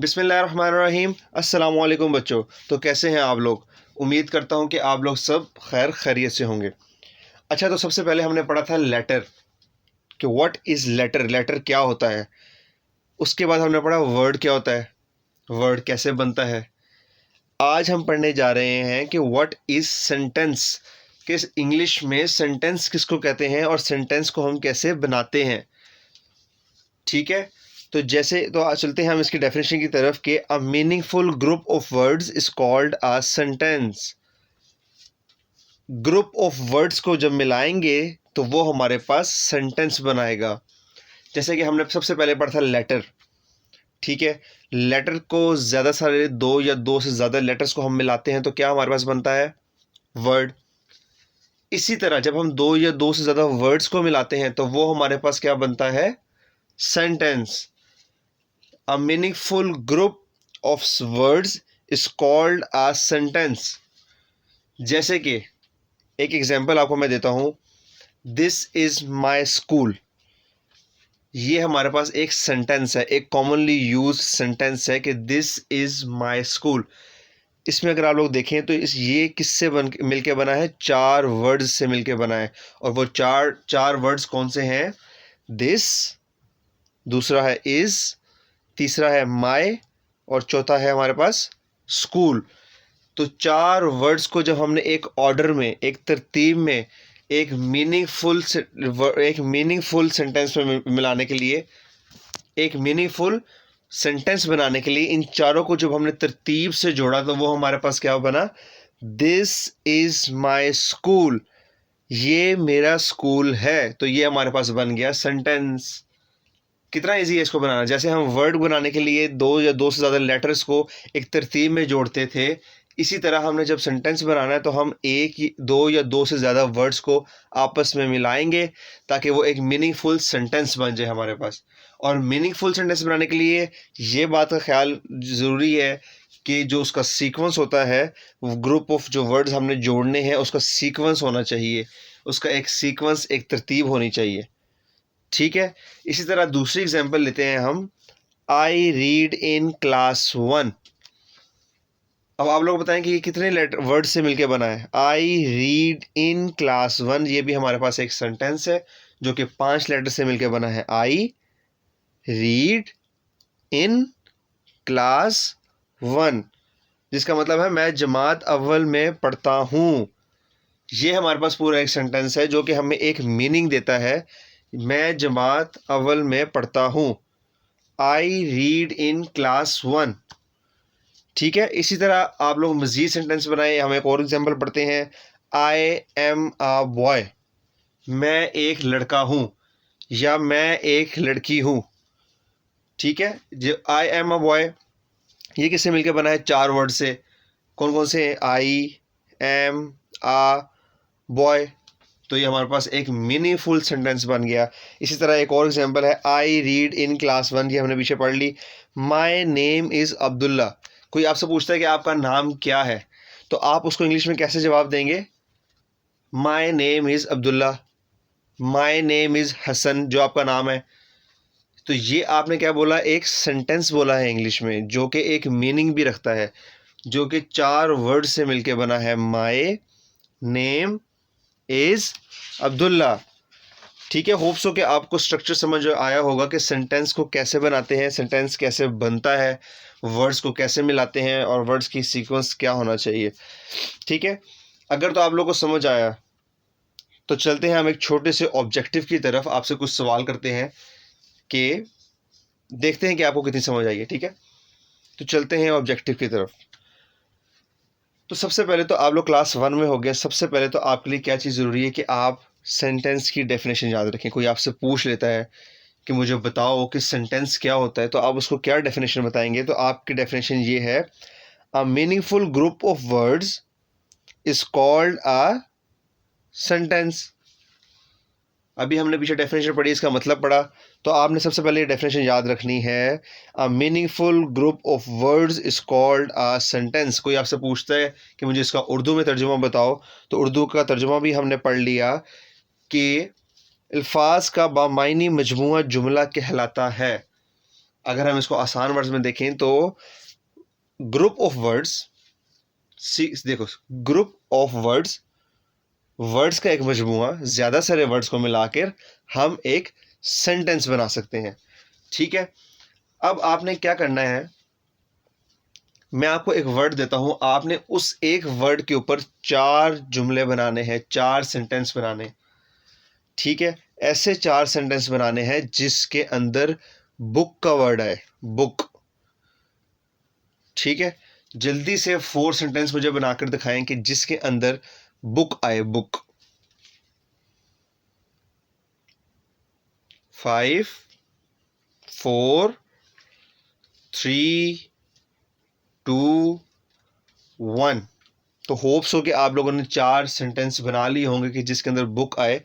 बिस्मिल्लाहिर्रहमानिर्रहीम। अस्सलाम वालेकुम बच्चों। तो कैसे हैं आप लोग? उम्मीद करता हूं कि आप लोग सब खैर खैरियत से होंगे। अच्छा, तो सबसे पहले हमने पढ़ा था लेटर, कि व्हाट इज़ लेटर, लेटर क्या होता है। उसके बाद हमने पढ़ा वर्ड क्या होता है, वर्ड कैसे बनता है। आज हम पढ़ने जा रहे हैं कि व्हाट इज़ सेंटेंस, किस इंग्लिश में सेंटेंस किसको कहते हैं और सेंटेंस को हम कैसे बनाते हैं। ठीक है, तो जैसे तो आज चलते हैं हम इसकी डेफिनेशन की तरफ कि a meaningful group of words is called a sentence. Group of words को जब मिलाएंगे तो वो हमारे पास सेंटेंस बनाएगा। जैसे कि हमने सबसे पहले पढ़ा था लेटर। ठीक है, लेटर को ज़्यादा सारे दो या दो से ज़्यादा लेटर्स को हम मिलाते हैं तो क्या हमारे पास बनता है, वर्ड। इसी तरह जब हम दो या दो से ज़्यादा वर्ड्स को मिलाते हैं तो वो हमारे पास क्या बनता है, sentence. A meaningful group of words is called a sentence। जैसे कि एक एग्जाम्पल आपको मैं देता हूं, दिस इज माई स्कूल। ये हमारे पास एक सेंटेंस है, एक कॉमनली यूज सेंटेंस है कि दिस इज माई स्कूल। इसमें अगर आप लोग देखें तो ये किससे मिलके बना है, चार वर्ड्स से मिलके बना है। और वो चार वर्ड्स कौन से हैं, दिस, दूसरा है इज, तीसरा है माई और चौथा है हमारे पास स्कूल। तो चार वर्ड्स को जब हमने एक ऑर्डर में, एक तरतीब में, एक मीनिंगफुल सेंटेंस में मिलाने के लिए, एक मीनिंगफुल सेंटेंस बनाने के लिए इन चारों को जब हमने तरतीब से जोड़ा तो वो हमारे पास क्या बना, दिस इज माई स्कूल। ये मेरा स्कूल है। तो ये हमारे पास बन गया सेंटेंस। कितना इजी है इसको बनाना। जैसे हम वर्ड बनाने के लिए दो या दो से ज़्यादा लेटर्स को एक तरतीब में जोड़ते थे, इसी तरह हमने जब सेंटेंस बनाना है तो हम दो या दो से ज़्यादा वर्ड्स को आपस में मिलाएंगे ताकि वो एक मीनिंगफुल सेंटेंस बन जाए हमारे पास। और मीनिंगफुल सेंटेंस बनाने के लिए ये बात का ख्याल ज़रूरी है कि जो उसका सीक्वेंस होता है, ग्रुप ऑफ जो वर्ड्स हमने जोड़ने हैं उसका सीक्वेंस होना चाहिए, उसका एक सीक्वेंस, एक तरतीब होनी चाहिए। ठीक है, इसी तरह दूसरी एग्जांपल लेते हैं हम, आई रीड इन क्लास 1। अब आप लोग बताएं कि ये कितने लेटर वर्ड से मिलके बना है, आई रीड इन क्लास 1। ये भी हमारे पास एक सेंटेंस है जो कि 5 लेटर से मिलके बना है, आई रीड इन क्लास 1, जिसका मतलब है मैं जमात अव्वल में पढ़ता हूँ। ये हमारे पास पूरा एक सेंटेंस है जो कि हमें एक मीनिंग देता है, मैं जमात अव्वल में पढ़ता हूँ, आई रीड इन क्लास 1। ठीक है, इसी तरह आप लोग मज़ीद सेंटेंस बनाए। हम एक और एग्जांपल पढ़ते हैं, आई एम अ बॉय, मैं एक लड़का हूँ या मैं एक लड़की हूँ। ठीक है, जो आई एम अ बॉय ये किससे मिलकर बना है, चार वर्ड से। कौन कौन से हैं, आई एम आ बॉय। तो ये हमारे पास एक मीनिंगफुल सेंटेंस बन गया। इसी तरह एक और एग्जांपल है, आई रीड इन क्लास 1, ये हमने पीछे पढ़ ली। My name is Abdullah. कोई आपसे पूछता है कि आपका नाम क्या है, तो आप उसको इंग्लिश में कैसे जवाब देंगे, my name is Abdullah, my name is Hasan, जो आपका नाम है। तो ये आपने क्या बोला, एक सेंटेंस बोला है इंग्लिश में जो कि एक मीनिंग भी रखता है, जो कि चार वर्ड से मिलके बना है, माई नेम इज़ अब्दुल्ला। ठीक है, होप्स हो कि आपको स्ट्रक्चर समझ आया होगा कि सेंटेंस को कैसे बनाते हैं, सेंटेंस कैसे बनता है, वर्ड्स को कैसे मिलाते हैं और वर्ड्स की सीक्वेंस क्या होना चाहिए। ठीक है, अगर तो आप लोगों को समझ आया तो चलते हैं हम एक छोटे से ऑब्जेक्टिव की तरफ, आपसे कुछ सवाल करते हैं कि देखते हैं कि आपको कितनी समझ आई है। ठीक है, तो चलते हैं ऑब्जेक्टिव की तरफ। तो सबसे पहले तो आप लोग क्लास 1 में हो गए। सबसे पहले तो आपके लिए क्या चीज़ ज़रूरी है कि आप सेंटेंस की डेफिनेशन याद रखें। कोई आपसे पूछ लेता है कि मुझे बताओ कि सेंटेंस क्या होता है, तो आप उसको क्या डेफिनेशन बताएंगे। तो आपकी डेफिनेशन ये है, a meaningful group of words is called a sentence. अभी हमने पीछे डेफिनेशन पढ़ी, इसका मतलब पढ़ा, तो आपने सबसे पहले ये डेफिनेशन याद रखनी है, a meaningful group of words is called a sentence. कोई आपसे पूछता है कि मुझे इसका उर्दू में तर्जुमा बताओ, तो उर्दू का तर्जुमा भी हमने पढ़ लिया कि अल्फाज का बामायनी मजमुआ जुमला कहलाता है। अगर हम इसको आसान वर्ड्स में देखें तो ग्रुप ऑफ वर्ड्स, देखो, ग्रुप ऑफ वर्ड्स, वर्ड्स का एक मजमूआ, ज्यादा सारे वर्ड्स को मिलाकर हम एक सेंटेंस बना सकते हैं। ठीक है, अब आपने क्या करना है, मैं आपको एक वर्ड देता हूं, आपने उस एक वर्ड के ऊपर 4 जुमले बनाने हैं, 4 सेंटेंस बनाने। ठीक है, ऐसे 4 सेंटेंस बनाने हैं जिसके अंदर बुक का वर्ड आए, बुक। ठीक है, जल्दी से 4 सेंटेंस मुझे बनाकर दिखाएं कि जिसके अंदर बुक आए, बुक। 5 4 3 2 1। तो होप्स हो कि आप लोगों ने 4 सेंटेंस बना लिए होंगे कि जिसके अंदर बुक आए।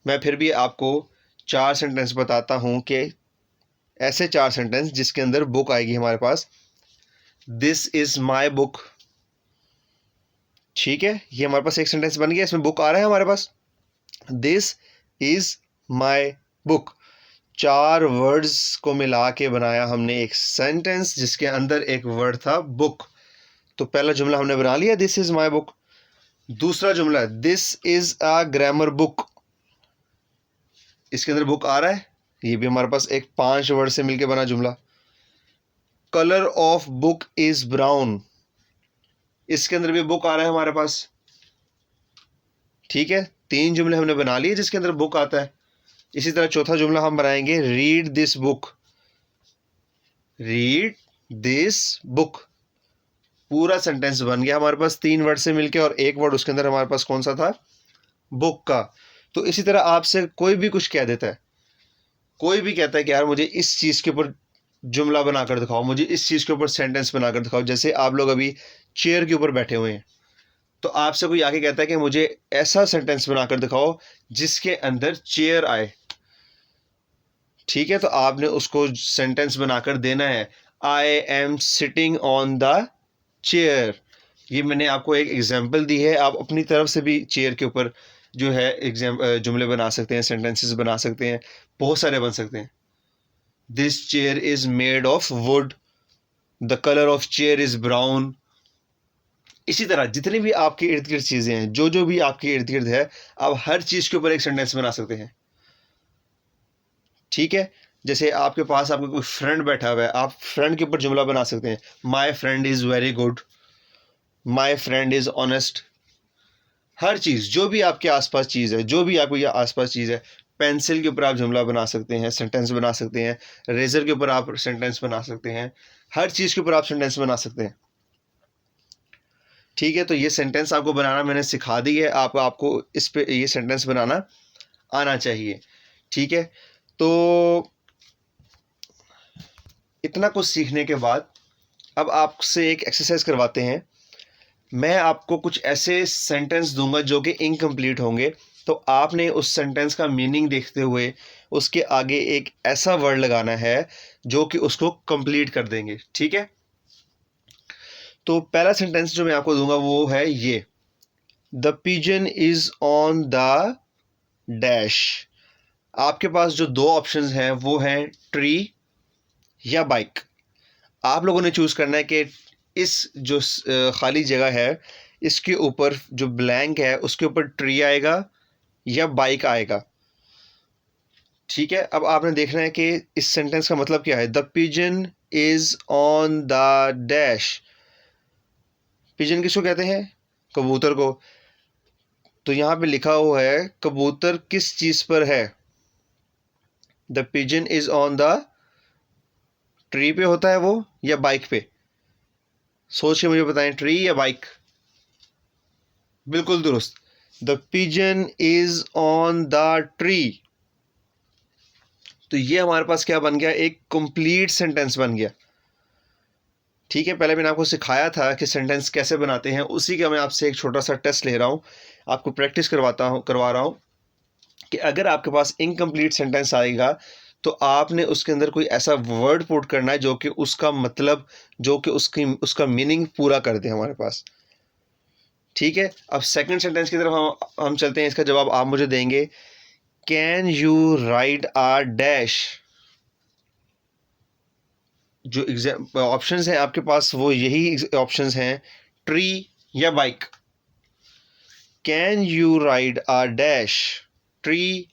मैं फिर भी आपको 4 सेंटेंस बताता हूं कि ऐसे 4 सेंटेंस जिसके अंदर बुक आएगी हमारे पास। This is my book. ठीक है, ये हमारे पास एक सेंटेंस बन गया, इसमें बुक आ रहा है हमारे पास। This is my book, 4 words को मिला के बनाया हमने एक सेंटेंस जिसके अंदर एक वर्ड था बुक। तो पहला जुमला हमने बना लिया, दिस इज माई बुक। दूसरा जुमला, this is a grammar book. इसके अंदर बुक आ रहा है, ये भी हमारे पास एक 5 वर्ड से मिलके बना जुमला। Colour of book is brown, इसके अंदर भी बुक आ रहा है हमारे पास। ठीक है, 3 जुमले हमने बना लिए जिसके अंदर बुक आता है। इसी तरह चौथा जुमला हम बनाएंगे, read this book. Read this book, पूरा सेंटेंस बन गया हमारे पास 3 वर्ड से मिलके, और एक वर्ड उसके अंदर हमारे पास कौन सा था, बुक का। तो इसी तरह आपसे कोई भी कुछ कह देता है, कोई भी कहता है कि यार मुझे इस चीज़ के ऊपर जुमला बनाकर दिखाओ, मुझे इस चीज़ के ऊपर सेंटेंस बनाकर दिखाओ। जैसे आप लोग अभी चेयर के ऊपर बैठे हुए हैं, तो आपसे कोई आके कहता है कि मुझे ऐसा सेंटेंस बनाकर दिखाओ जिसके अंदर चेयर आए। ठीक है, तो आपने उसको सेंटेंस बनाकर देना है, I am sitting on the chair. ये मैंने आपको एक एग्जाम्पल दी है, आप अपनी तरफ से भी चेयर के ऊपर जो है जुमले बना सकते हैं, सेंटेंसेस बना सकते हैं, बहुत सारे बन सकते हैं। This chair is made of would, the colour of chair is brown. इसी तरह जितनी भी आपके इर्द गिर्द चीज़ें हैं, जो जो भी आपके इर्द गिर्द है, आप हर चीज़ के ऊपर एक सेंटेंस बना सकते हैं। ठीक है, जैसे आपके पास आपका कोई फ्रेंड बैठा हुआ है, आप फ्रेंड के ऊपर जुमला बना सकते हैं, my friend is very good, my friend is honest. हर चीज़, जो भी आपके आसपास चीज़ है, जो भी आपके आसपास चीज़ है, पेंसिल के ऊपर आप जुमला बना सकते हैं, सेंटेंस बना सकते हैं, रेजर के ऊपर आप सेंटेंस बना सकते हैं, हर चीज़ के ऊपर आप सेंटेंस बना सकते हैं। ठीक है, तो ये सेंटेंस आपको बनाना मैंने सिखा दी है, आपको इस पे ये सेंटेंस बनाना आना चाहिए। ठीक है, तो इतना कुछ सीखने के बाद अब आपसे एक एक्सरसाइज करवाते हैं। मैं आपको कुछ ऐसे सेंटेंस दूंगा जो कि इनकम्प्लीट होंगे, तो आपने उस सेंटेंस का मीनिंग देखते हुए उसके आगे एक ऐसा वर्ड लगाना है जो कि उसको कंप्लीट कर देंगे। ठीक है, तो पहला सेंटेंस जो मैं आपको दूंगा वो है ये, the pigeon is on the dash. आपके पास जो 2 ऑप्शंस हैं वो हैं ट्री या बाइक। आप लोगों ने चूज करना है कि इस जो खाली जगह है इसके ऊपर जो ब्लैंक है उसके ऊपर ट्री आएगा या बाइक आएगा। ठीक है, अब आपने देखना है कि इस सेंटेंस का मतलब क्या है। The pigeon is on the dash, pigeon किसको कहते हैं, कबूतर को। तो यहाँ पे लिखा हुआ है कबूतर किस चीज पर है, the pigeon is on the tree पे होता है वो या बाइक पे, सोच के मुझे बताएं, ट्री या बाइक। बिल्कुल दुरुस्त, the pigeon is on the tree. तो ये हमारे पास क्या बन गया, एक कंप्लीट सेंटेंस बन गया। ठीक है, पहले मैंने आपको सिखाया था कि सेंटेंस कैसे बनाते हैं, उसी का मैं आपसे एक छोटा सा टेस्ट ले रहा हूँ, आपको प्रैक्टिस करवा रहा हूँ कि अगर आपके पास इनकम्प्लीट सेंटेंस आएगा तो आपने उसके अंदर कोई ऐसा वर्ड पुट करना है जो कि उसका मतलब, जो कि उसका मीनिंग पूरा कर दे हमारे पास। ठीक है, अब सेकंड सेंटेंस की तरफ हम चलते हैं। इसका जवाब आप मुझे देंगे, can you ride a dash. जो ऑप्शंस हैं आपके पास वो यही ऑप्शंस हैं, ट्री या bike. Can you ride a dash, tree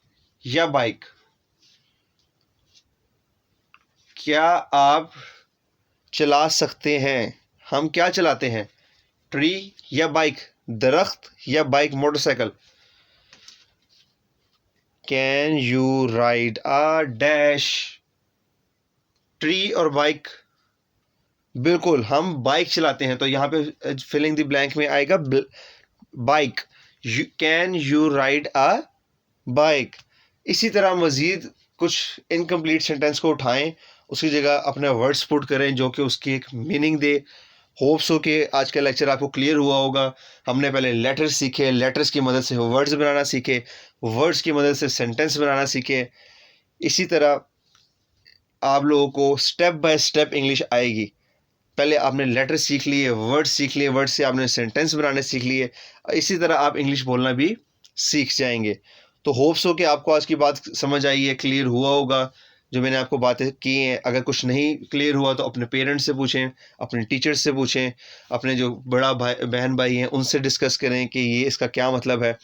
या बाइक। क्या आप चला सकते हैं, हम क्या चलाते हैं, ट्री या बाइक, दरख्त या bike motorcycle. Can you ride a dash, tree और बाइक। बिल्कुल, हम बाइक चलाते हैं, तो यहाँ पे फिलिंग द ब्लैंक में आएगा bike. Can you ride a bike. इसी तरह मज़ीद कुछ इनकम्प्लीट सेंटेंस को उठाएं, उसकी जगह अपने वर्ड्स पुट करें जो कि उसकी एक मीनिंग दे। होप्स हो कि आज का लेक्चर आपको क्लियर हुआ होगा। हमने पहले लेटर्स सीखे, लेटर्स की मदद से वर्ड्स बनाना सीखे, वर्ड्स की मदद से सेंटेंस बनाना सीखे। इसी तरह आप लोगों को स्टेप बाय स्टेप इंग्लिश आएगी। पहले आपने लेटर सीख लिए, वर्ड सीख लिए, वर्ड से आपने सेंटेंस बनाने सीख लिए, इसी तरह आप इंग्लिश बोलना भी सीख जाएंगे। तो होप्स हो कि आपको आज की बात समझ आई है, क्लियर हुआ होगा जो मैंने आपको बातें की हैं। अगर कुछ नहीं क्लियर हुआ तो अपने पेरेंट्स से पूछें, अपने टीचर्स से पूछें, अपने जो बड़ा भाई बहन भाई हैं उनसे डिस्कस करें कि ये इसका क्या मतलब है।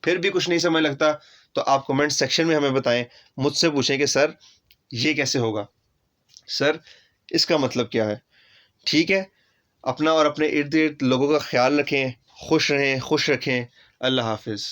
फिर भी कुछ नहीं समझ लगता तो आप कमेंट सेक्शन में हमें बताएं, मुझसे पूछें कि सर ये कैसे होगा, सर इसका मतलब क्या है। ठीक है, अपना और अपने इर्द गिर्द लोगों का ख्याल रखें, खुश रहें, खुश रखें। अल्लाह हाफिज़।